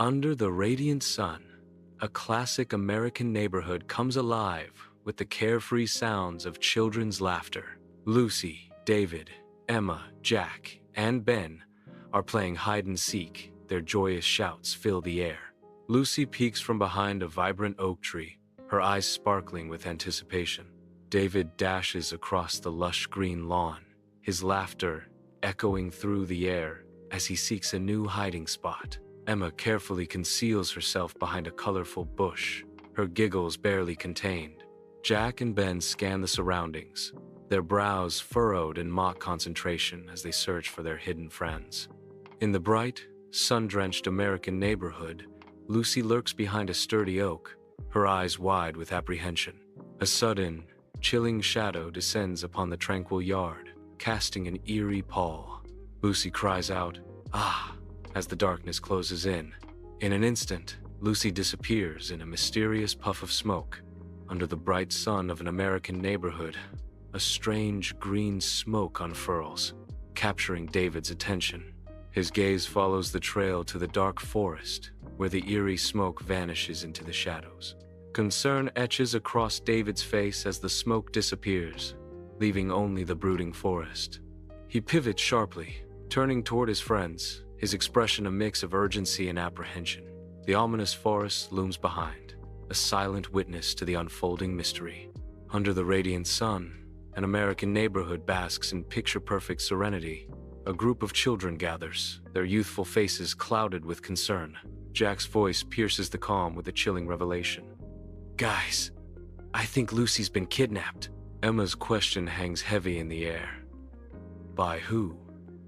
Under the radiant sun, a classic American neighborhood comes alive with the carefree sounds of children's laughter. Lucy, David, Emma, Jack, and Ben are playing hide and seek. Their joyous shouts fill the air. Lucy peeks from behind a vibrant oak tree, her eyes sparkling with anticipation. David dashes across the lush green lawn, his laughter echoing through the air as he seeks a new hiding spot. Emma carefully conceals herself behind a colorful bush, her giggles barely contained. Jack and Ben scan the surroundings, their brows furrowed in mock concentration as they search for their hidden friends. In the bright, sun-drenched American neighborhood, Lucy lurks behind a sturdy oak, her eyes wide with apprehension. A sudden, chilling shadow descends upon the tranquil yard, casting an eerie pall. Lucy cries out, "Ah!" as the darkness closes in. In an instant, Lucy disappears in a mysterious puff of smoke. Under the bright sun of an American neighborhood, a strange green smoke unfurls, capturing David's attention. His gaze follows the trail to the dark forest, where the eerie smoke vanishes into the shadows. Concern etches across David's face as the smoke disappears, leaving only the brooding forest. He pivots sharply, turning toward his friends, his expression a mix of urgency and apprehension. The ominous forest looms behind, a silent witness to the unfolding mystery. Under the radiant sun, an American neighborhood basks in picture-perfect serenity. A group of children gathers, their youthful faces clouded with concern. Jack's voice pierces the calm with a chilling revelation. "Guys, I think Lucy's been kidnapped." Emma's question hangs heavy in the air. By who?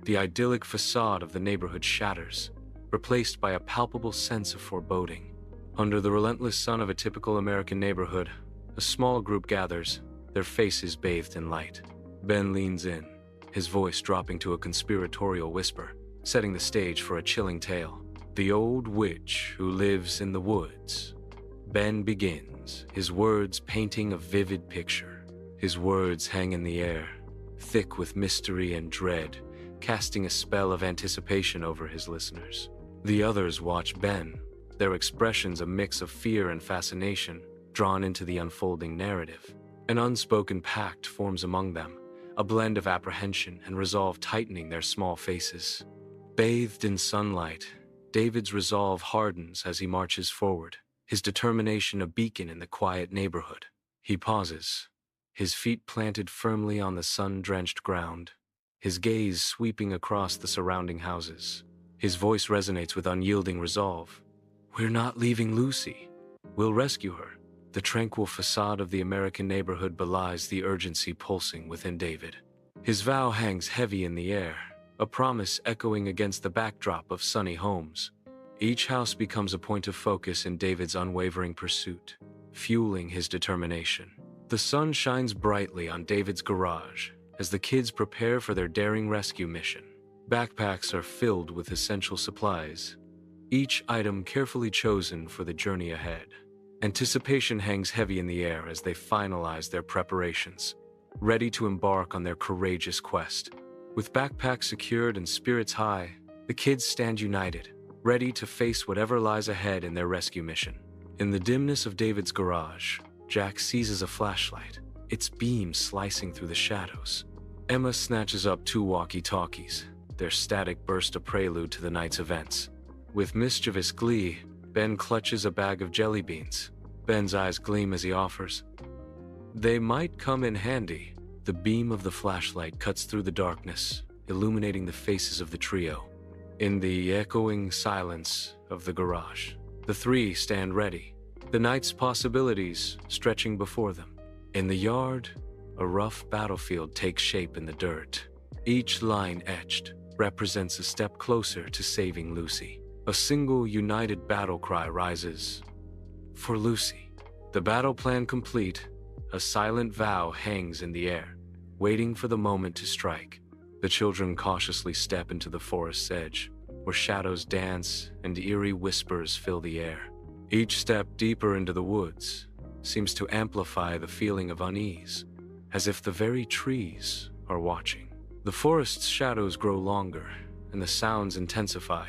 The idyllic facade of the neighborhood shatters, replaced by a palpable sense of foreboding. Under the relentless sun of a typical American neighborhood, a small group gathers, their faces bathed in light. Ben leans in, his voice dropping to a conspiratorial whisper, setting the stage for a chilling tale. The old witch who lives in the woods. Ben begins, his words painting a vivid picture. His words hang in the air, thick with mystery and dread, casting a spell of anticipation over his listeners. The others watch Ben, their expressions a mix of fear and fascination, drawn into the unfolding narrative. An unspoken pact forms among them, a blend of apprehension and resolve tightening their small faces. Bathed in sunlight, David's resolve hardens as he marches forward, his determination a beacon in the quiet neighborhood. He pauses, his feet planted firmly on the sun-drenched ground, his gaze sweeping across the surrounding houses. His voice resonates with unyielding resolve. "We're not leaving Lucy. We'll rescue her." The tranquil facade of the American neighborhood belies the urgency pulsing within David. His vow hangs heavy in the air, a promise echoing against the backdrop of sunny homes. Each house becomes a point of focus in David's unwavering pursuit, fueling his determination. The sun shines brightly on David's garage as the kids prepare for their daring rescue mission. Backpacks are filled with essential supplies, each item carefully chosen for the journey ahead. Anticipation hangs heavy in the air as they finalize their preparations, ready to embark on their courageous quest. With backpacks secured and spirits high, the kids stand united, ready to face whatever lies ahead in their rescue mission. In the dimness of David's garage, Jack seizes a flashlight, its beam slicing through the shadows. Emma snatches up 2 walkie-talkies, their static burst a prelude to the night's events. With mischievous glee, Ben clutches a bag of jelly beans. Ben's eyes gleam as he offers. They might come in handy. The beam of the flashlight cuts through the darkness, illuminating the faces of the trio. In the echoing silence of the garage, the 3 stand ready, the night's possibilities stretching before them. In the yard, a rough battlefield takes shape in the dirt. Each line etched represents a step closer to saving Lucy. A single united battle cry rises. For Lucy. The battle plan complete, a silent vow hangs in the air, waiting for the moment to strike. The children cautiously step into the forest's edge, where shadows dance and eerie whispers fill the air. Each step deeper into the woods seems to amplify the feeling of unease, as if the very trees are watching. The forest's shadows grow longer, and the sounds intensify.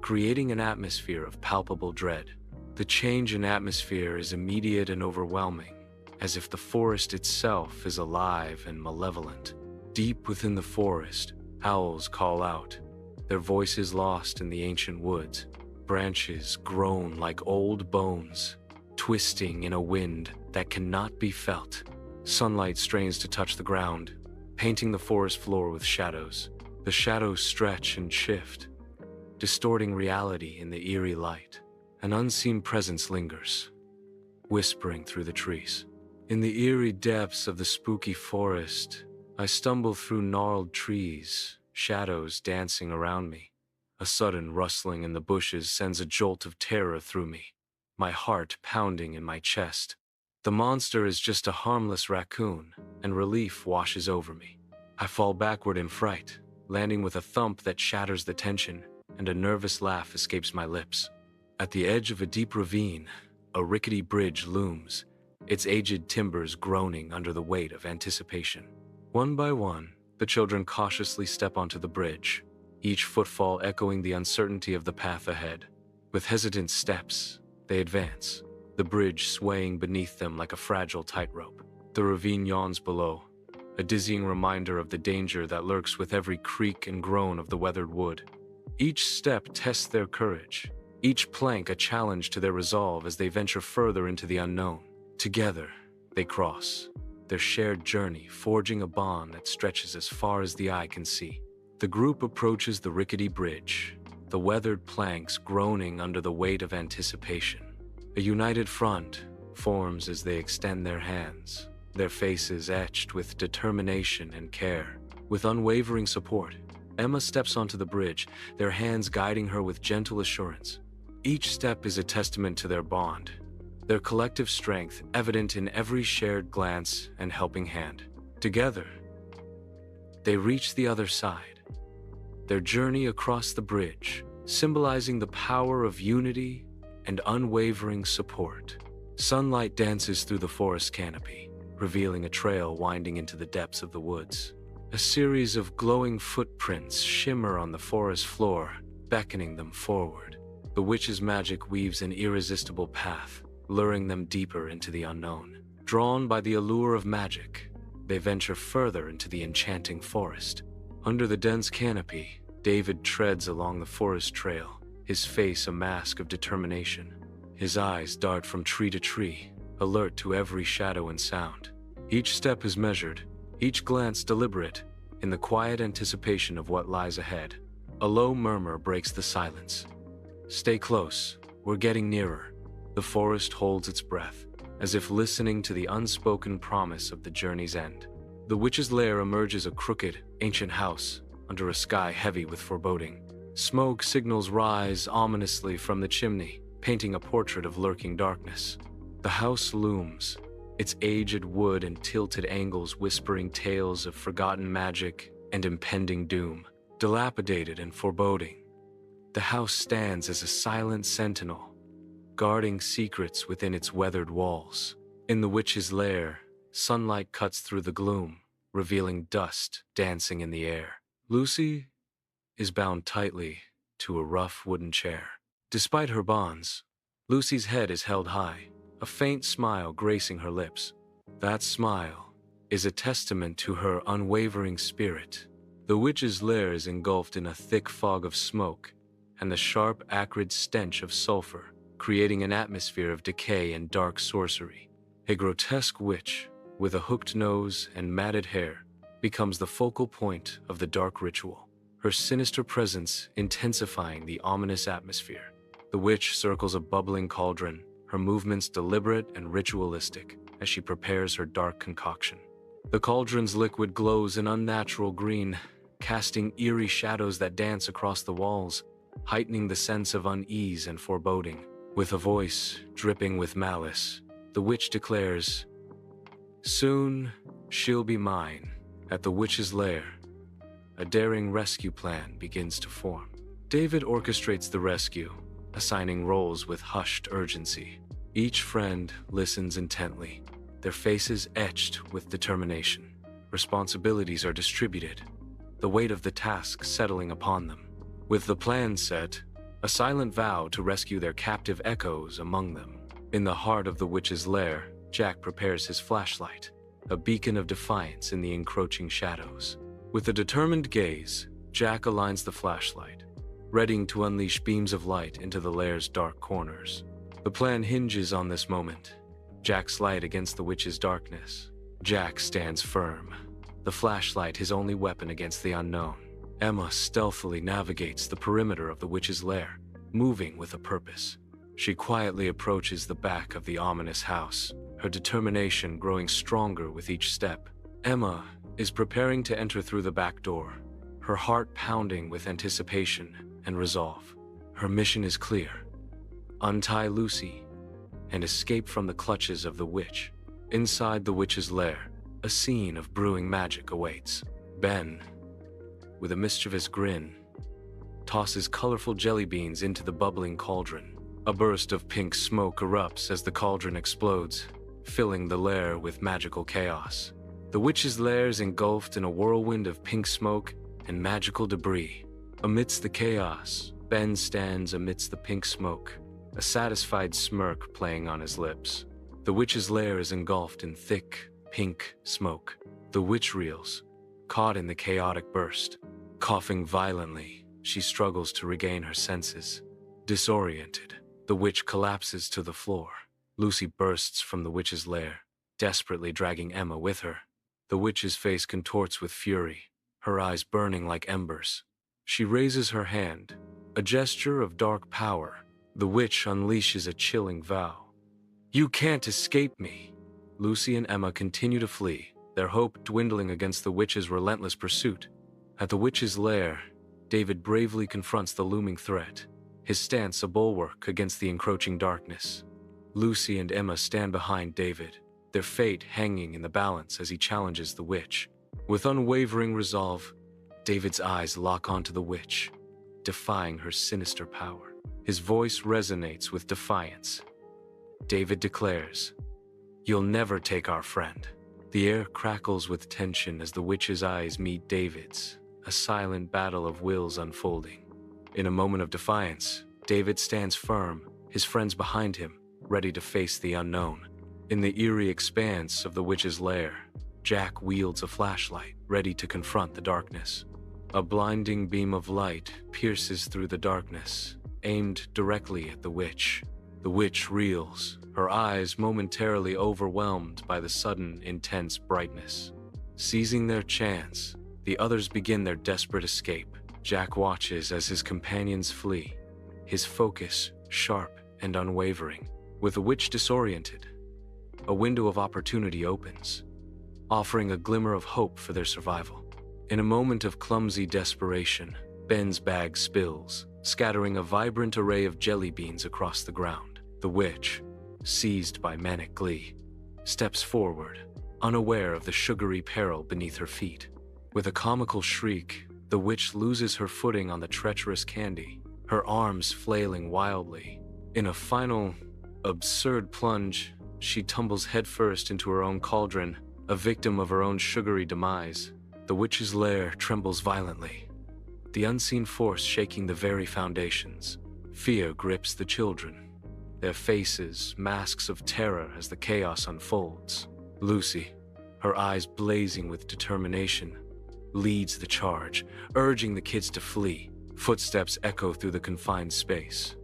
creating an atmosphere of palpable dread. The change in atmosphere is immediate and overwhelming, as if the forest itself is alive and malevolent. Deep within the forest, owls call out, their voices lost in the ancient woods. Branches groan like old bones, twisting in a wind that cannot be felt. Sunlight strains to touch the ground, painting the forest floor with shadows. The shadows stretch and shift, distorting reality in the eerie light. An unseen presence lingers, whispering through the trees. In the eerie depths of the spooky forest, I stumble through gnarled trees, shadows dancing around me. A sudden rustling in the bushes sends a jolt of terror through me, my heart pounding in my chest. The monster is just a harmless raccoon, and relief washes over me. I fall backward in fright, landing with a thump that shatters the tension, and a nervous laugh escapes my lips. At the edge of a deep ravine, a rickety bridge looms, its aged timbers groaning under the weight of anticipation. One by one, the children cautiously step onto the bridge, each footfall echoing the uncertainty of the path ahead. With hesitant steps, they advance, the bridge swaying beneath them like a fragile tightrope. The ravine yawns below, a dizzying reminder of the danger that lurks with every creak and groan of the weathered wood. Each step tests their courage, each plank a challenge to their resolve as they venture further into the unknown. Together, they cross, their shared journey forging a bond that stretches as far as the eye can see. The group approaches the rickety bridge, the weathered planks groaning under the weight of anticipation. A united front forms as they extend their hands, their faces etched with determination and care. With unwavering support, Emma steps onto the bridge, their hands guiding her with gentle assurance. Each step is a testament to their bond, their collective strength evident in every shared glance and helping hand. Together, they reach the other side, their journey across the bridge, symbolizing the power of unity and unwavering support. Sunlight dances through the forest canopy, revealing a trail winding into the depths of the woods. A series of glowing footprints shimmer on the forest floor, beckoning them forward. The witch's magic weaves an irresistible path, luring them deeper into the unknown. Drawn by the allure of magic, they venture further into the enchanting forest. Under the dense canopy, David treads along the forest trail, his face a mask of determination. His eyes dart from tree to tree, alert to every shadow and sound. Each step is measured, each glance deliberate, in the quiet anticipation of what lies ahead. A low murmur breaks the silence. Stay close, we're getting nearer. The forest holds its breath, as if listening to the unspoken promise of the journey's end. The witch's lair emerges a crooked, ancient house, under a sky heavy with foreboding. Smoke signals rise ominously from the chimney, painting a portrait of lurking darkness. The house looms, its aged wood and tilted angles whispering tales of forgotten magic and impending doom. Dilapidated and foreboding, the house stands as a silent sentinel, guarding secrets within its weathered walls. In the witch's lair, sunlight cuts through the gloom, revealing dust dancing in the air. Lucy is bound tightly to a rough wooden chair. Despite her bonds, Lucy's head is held high, a faint smile gracing her lips. That smile is a testament to her unwavering spirit. The witch's lair is engulfed in a thick fog of smoke and the sharp, acrid stench of sulfur, creating an atmosphere of decay and dark sorcery. A grotesque witch, with a hooked nose and matted hair, becomes the focal point of the dark ritual, her sinister presence intensifying the ominous atmosphere. The witch circles a bubbling cauldron, her movements deliberate and ritualistic as she prepares her dark concoction. The cauldron's liquid glows an unnatural green, casting eerie shadows that dance across the walls, heightening the sense of unease and foreboding. With a voice dripping with malice, the witch declares, "Soon she'll be mine." At the witch's lair, a daring rescue plan begins to form. David orchestrates the rescue, assigning roles with hushed urgency. Each friend listens intently, their faces etched with determination. Responsibilities are distributed, the weight of the task settling upon them. With the plan set, a silent vow to rescue their captive echoes among them. In the heart of the witch's lair, Jack prepares his flashlight, a beacon of defiance in the encroaching shadows. With a determined gaze, Jack aligns the flashlight, readying to unleash beams of light into the lair's dark corners. The plan hinges on this moment, Jack's light against the witch's darkness. Jack stands firm, the flashlight his only weapon against the unknown. Emma stealthily navigates the perimeter of the witch's lair, moving with a purpose. She quietly approaches the back of the ominous house, her determination growing stronger with each step. Emma is preparing to enter through the back door, her heart pounding with anticipation and resolve. Her mission is clear: untie Lucy and escape from the clutches of the witch. Inside the witch's lair, a scene of brewing magic awaits. Ben, with a mischievous grin, tosses colorful jelly beans into the bubbling cauldron. A burst of pink smoke erupts as the cauldron explodes, filling the lair with magical chaos. The witch's lair is engulfed in a whirlwind of pink smoke and magical debris. Amidst the chaos, Ben stands amidst the pink smoke, a satisfied smirk playing on his lips. The witch's lair is engulfed in thick, pink smoke. The witch reels, caught in the chaotic burst. Coughing violently, she struggles to regain her senses. Disoriented, the witch collapses to the floor. Lucy bursts from the witch's lair, desperately dragging Emma with her. The witch's face contorts with fury, her eyes burning like embers. She raises her hand, a gesture of dark power. The witch unleashes a chilling vow. "You can't escape me." Lucy and Emma continue to flee, their hope dwindling against the witch's relentless pursuit. At the witch's lair, David bravely confronts the looming threat, his stance a bulwark against the encroaching darkness. Lucy and Emma stand behind David, their fate hanging in the balance as he challenges the witch. With unwavering resolve, David's eyes lock onto the witch, defying her sinister power. His voice resonates with defiance. David declares, "You'll never take our friend." The air crackles with tension as the witch's eyes meet David's, a silent battle of wills unfolding. In a moment of defiance, David stands firm, his friends behind him, ready to face the unknown. In the eerie expanse of the witch's lair, Jack wields a flashlight, ready to confront the darkness. A blinding beam of light pierces through the darkness, aimed directly at the witch. The witch reels, her eyes momentarily overwhelmed by the sudden, intense brightness. Seizing their chance, the others begin their desperate escape. Jack watches as his companions flee, his focus sharp and unwavering. With the witch disoriented, a window of opportunity opens, offering a glimmer of hope for their survival. In a moment of clumsy desperation, Ben's bag spills, scattering a vibrant array of jelly beans across the ground. The witch, seized by manic glee, steps forward, unaware of the sugary peril beneath her feet. With a comical shriek, the witch loses her footing on the treacherous candy, her arms flailing wildly. In a final, absurd plunge, she tumbles headfirst into her own cauldron, a victim of her own sugary demise. The witch's lair trembles violently, the unseen force shaking the very foundations. Fear grips the children, their faces masks of terror as the chaos unfolds. Lucy, her eyes blazing with determination, leads the charge, urging the kids to flee. Footsteps echo through the confined space,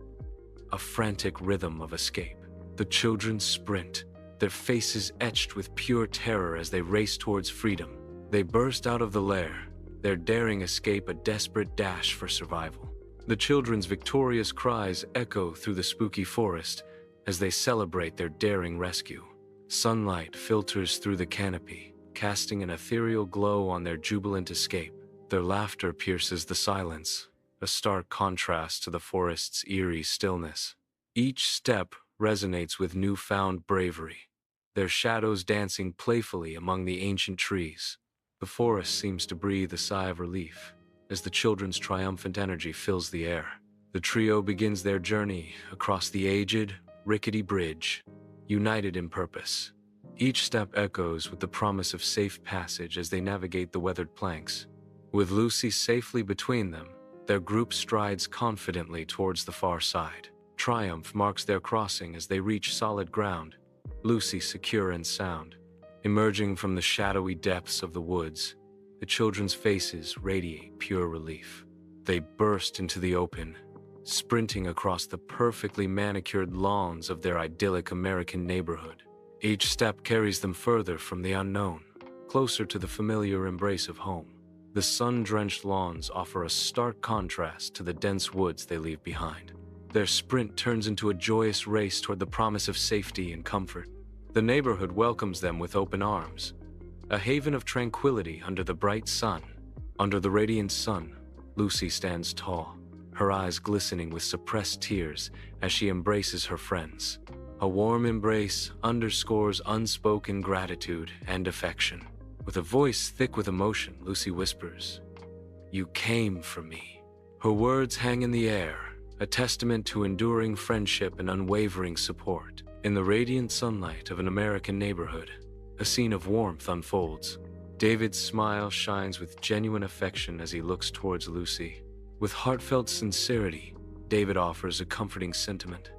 a frantic rhythm of escape. The children sprint, their faces etched with pure terror as they race towards freedom. They burst out of the lair, their daring escape a desperate dash for survival. The children's victorious cries echo through the spooky forest as they celebrate their daring rescue. Sunlight filters through the canopy, casting an ethereal glow on their jubilant escape. Their laughter pierces the silence, a stark contrast to the forest's eerie stillness. Each step resonates with newfound bravery, their shadows dancing playfully among the ancient trees. The forest seems to breathe a sigh of relief as the children's triumphant energy fills the air. The trio begins their journey across the aged, rickety bridge, united in purpose. Each step echoes with the promise of safe passage as they navigate the weathered planks. With Lucy safely between them, Their group strides confidently towards the far side. Triumph marks their crossing as they reach solid ground, Lucy secure and sound. Emerging from the shadowy depths of the woods, the children's faces radiate pure relief. They burst into the open, sprinting across the perfectly manicured lawns of their idyllic American neighborhood. Each step carries them further from the unknown, closer to the familiar embrace of home. The sun-drenched lawns offer a stark contrast to the dense woods they leave behind. Their sprint turns into a joyous race toward the promise of safety and comfort. The neighborhood welcomes them with open arms, a haven of tranquility under the bright sun. Under the radiant sun, Lucy stands tall, her eyes glistening with suppressed tears as she embraces her friends. A warm embrace underscores unspoken gratitude and affection. With a voice thick with emotion, Lucy whispers, "You came for me." Her words hang in the air, a testament to enduring friendship and unwavering support. In the radiant sunlight of an American neighborhood, a scene of warmth unfolds. David's smile shines with genuine affection as he looks towards Lucy. With heartfelt sincerity, David offers a comforting sentiment.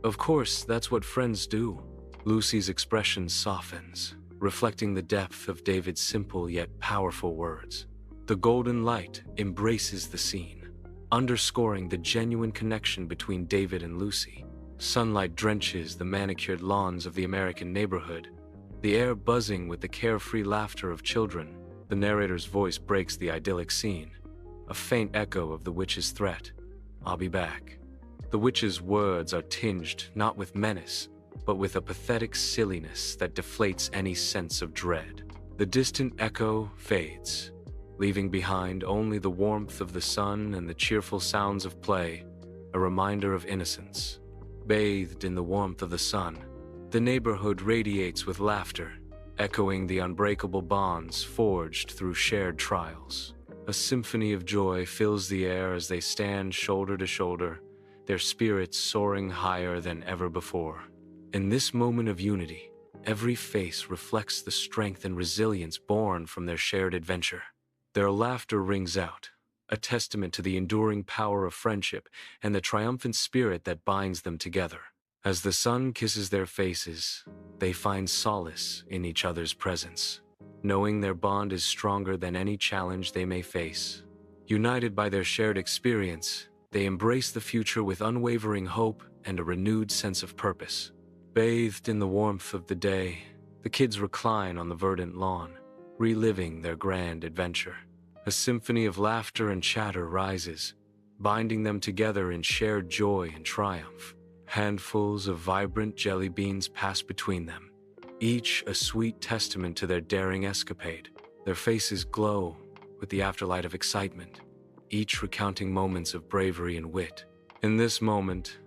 "Of course, that's what friends do." Lucy's expression softens, reflecting the depth of David's simple yet powerful words. The golden light embraces the scene, underscoring the genuine connection between David and Lucy. Sunlight drenches the manicured lawns of the American neighborhood, the air buzzing with the carefree laughter of children. The narrator's voice breaks the idyllic scene, a faint echo of the witch's threat, "I'll be back." The witch's words are tinged not with menace, but with a pathetic silliness that deflates any sense of dread. The distant echo fades, leaving behind only the warmth of the sun and the cheerful sounds of play, a reminder of innocence. Bathed in the warmth of the sun, the neighborhood radiates with laughter, echoing the unbreakable bonds forged through shared trials. A symphony of joy fills the air as they stand shoulder to shoulder, their spirits soaring higher than ever before. In this moment of unity, every face reflects the strength and resilience born from their shared adventure. Their laughter rings out, a testament to the enduring power of friendship and the triumphant spirit that binds them together. As the sun kisses their faces, they find solace in each other's presence, knowing their bond is stronger than any challenge they may face. United by their shared experience, they embrace the future with unwavering hope and a renewed sense of purpose. Bathed in the warmth of the day, the kids recline on the verdant lawn, reliving their grand adventure. A symphony of laughter and chatter rises, binding them together in shared joy and triumph. Handfuls of vibrant jelly beans pass between them, each a sweet testament to their daring escapade. Their faces glow with the afterlight of excitement, each recounting moments of bravery and wit. In this moment,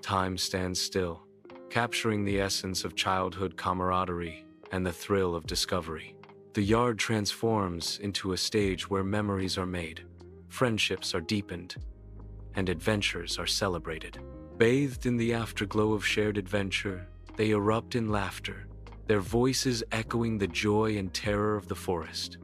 time stands still, capturing the essence of childhood camaraderie and the thrill of discovery. The yard transforms into a stage where memories are made, friendships are deepened, and adventures are celebrated. Bathed in the afterglow of shared adventure, they erupt in laughter, their voices echoing the joy and terror of the forest.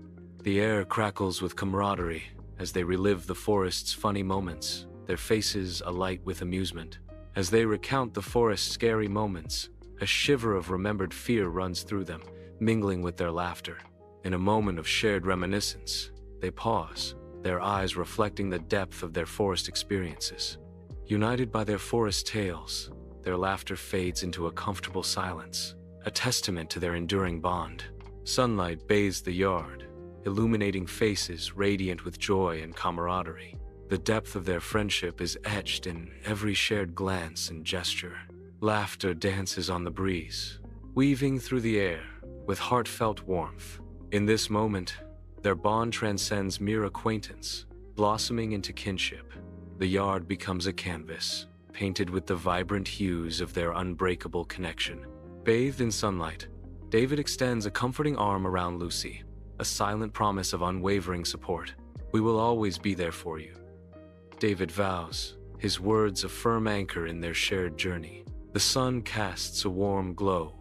The air crackles with camaraderie as they relive the forest's funny moments, their faces alight with amusement. As they recount the forest's scary moments, a shiver of remembered fear runs through them, mingling with their laughter. In a moment of shared reminiscence, they pause, their eyes reflecting the depth of their forest experiences. United by their forest tales, their laughter fades into a comfortable silence, a testament to their enduring bond. Sunlight bathes the yard, illuminating faces radiant with joy and camaraderie. The depth of their friendship is etched in every shared glance and gesture. Laughter dances on the breeze, weaving through the air with heartfelt warmth. In this moment, their bond transcends mere acquaintance, blossoming into kinship. The yard becomes a canvas, painted with the vibrant hues of their unbreakable connection. Bathed in sunlight, David extends a comforting arm around Lucy, a silent promise of unwavering support. "We will always be there for you," David vows, his words a firm anchor in their shared journey. The sun casts a warm glow,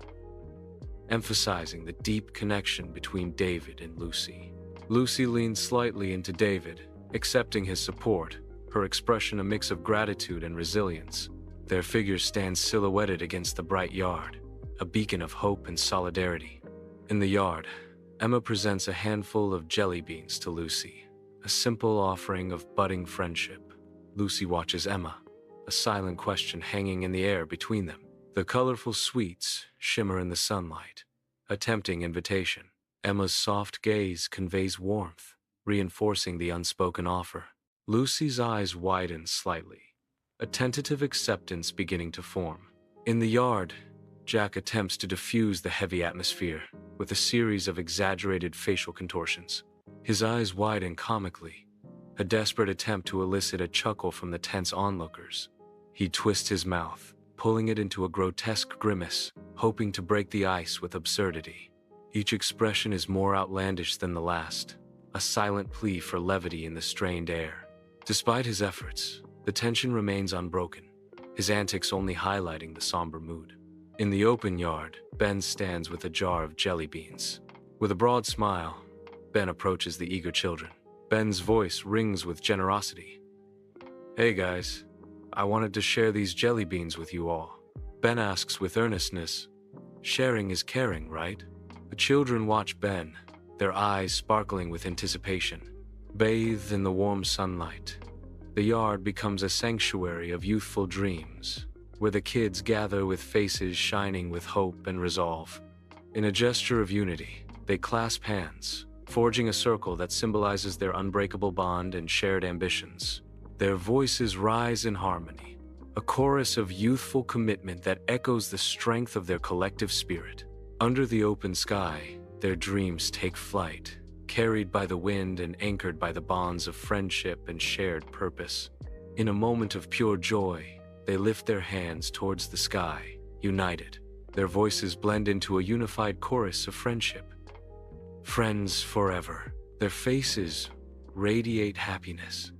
emphasizing the deep connection between David and Lucy. Lucy leans slightly into David, accepting his support, her expression a mix of gratitude and resilience. Their figures stand silhouetted against the bright yard, a beacon of hope and solidarity. In the yard, Emma presents a handful of jelly beans to Lucy, a simple offering of budding friendship. Lucy watches Emma, a silent question hanging in the air between them. The colorful sweets shimmer in the sunlight, a tempting invitation. Emma's soft gaze conveys warmth, reinforcing the unspoken offer. Lucy's eyes widen slightly, a tentative acceptance beginning to form. In the yard, Jack attempts to diffuse the heavy atmosphere with a series of exaggerated facial contortions. His eyes widen comically, a desperate attempt to elicit a chuckle from the tense onlookers. He twists his mouth, pulling it into a grotesque grimace, hoping to break the ice with absurdity. Each expression is more outlandish than the last, a silent plea for levity in the strained air. Despite his efforts, the tension remains unbroken, his antics only highlighting the somber mood. In the open yard, Ben stands with a jar of jelly beans. With a broad smile, Ben approaches the eager children. Ben's voice rings with generosity. "Hey guys, I wanted to share these jelly beans with you all." Ben asks with earnestness, "Sharing is caring, right?" The children watch Ben, their eyes sparkling with anticipation. Bathed in the warm sunlight, the yard becomes a sanctuary of youthful dreams, where the kids gather with faces shining with hope and resolve. In a gesture of unity, they clasp hands, forging a circle that symbolizes their unbreakable bond and shared ambitions. Their voices rise in harmony, a chorus of youthful commitment that echoes the strength of their collective spirit. Under the open sky, their dreams take flight, carried by the wind and anchored by the bonds of friendship and shared purpose. In a moment of pure joy, they lift their hands towards the sky, united. Their voices blend into a unified chorus of friendship. Friends forever. Their faces radiate happiness,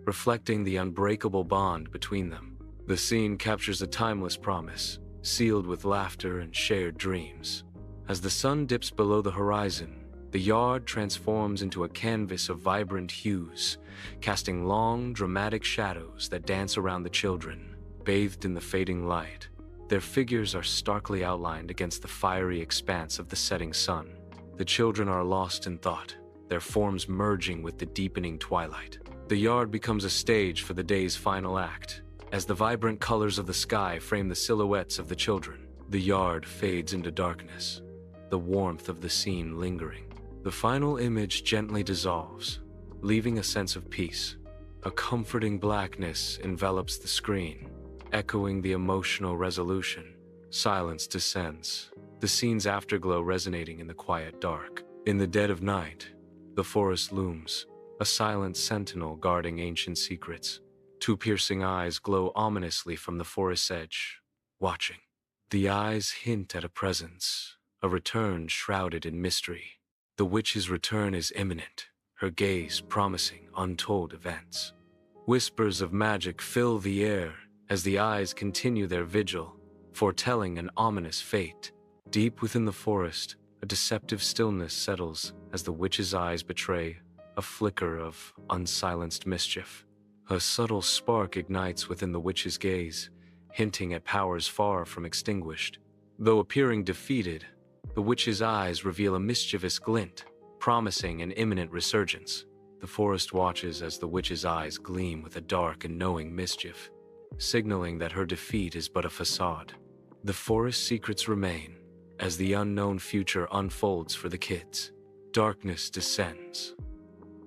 reflecting the unbreakable bond between them. The scene captures a timeless promise, sealed with laughter and shared dreams. As the sun dips below the horizon, the yard transforms into a canvas of vibrant hues, casting long, dramatic shadows that dance around the children. Bathed in the fading light, their figures are starkly outlined against the fiery expanse of the setting sun. The children are lost in thought, their forms merging with the deepening twilight. The yard becomes a stage for the day's final act. As the vibrant colors of the sky frame the silhouettes of the children, the yard fades into darkness, the warmth of the scene lingering. The final image gently dissolves, leaving a sense of peace. A comforting blackness envelops the screen, echoing the emotional resolution. Silence descends, the scene's afterglow resonating in the quiet dark. In the dead of night, the forest looms, a silent sentinel guarding ancient secrets. Two piercing eyes glow ominously from the forest's edge, watching. The eyes hint at a presence, a return shrouded in mystery. The witch's return is imminent, her gaze promising untold events. Whispers of magic fill the air as the eyes continue their vigil, foretelling an ominous fate. Deep within the forest, a deceptive stillness settles as the witch's eyes betray a flicker of unsilenced mischief. A subtle spark ignites within the witch's gaze, hinting at powers far from extinguished. Though appearing defeated, the witch's eyes reveal a mischievous glint, promising an imminent resurgence. The forest watches as the witch's eyes gleam with a dark and knowing mischief, signaling that her defeat is but a facade. The forest's secrets remain as the unknown future unfolds for the kids. Darkness descends,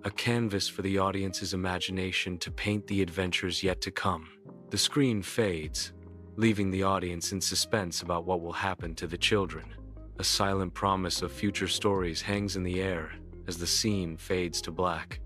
a canvas for the audience's imagination to paint the adventures yet to come. The screen fades, leaving the audience in suspense about what will happen to the children. A silent promise of future stories hangs in the air as the scene fades to black.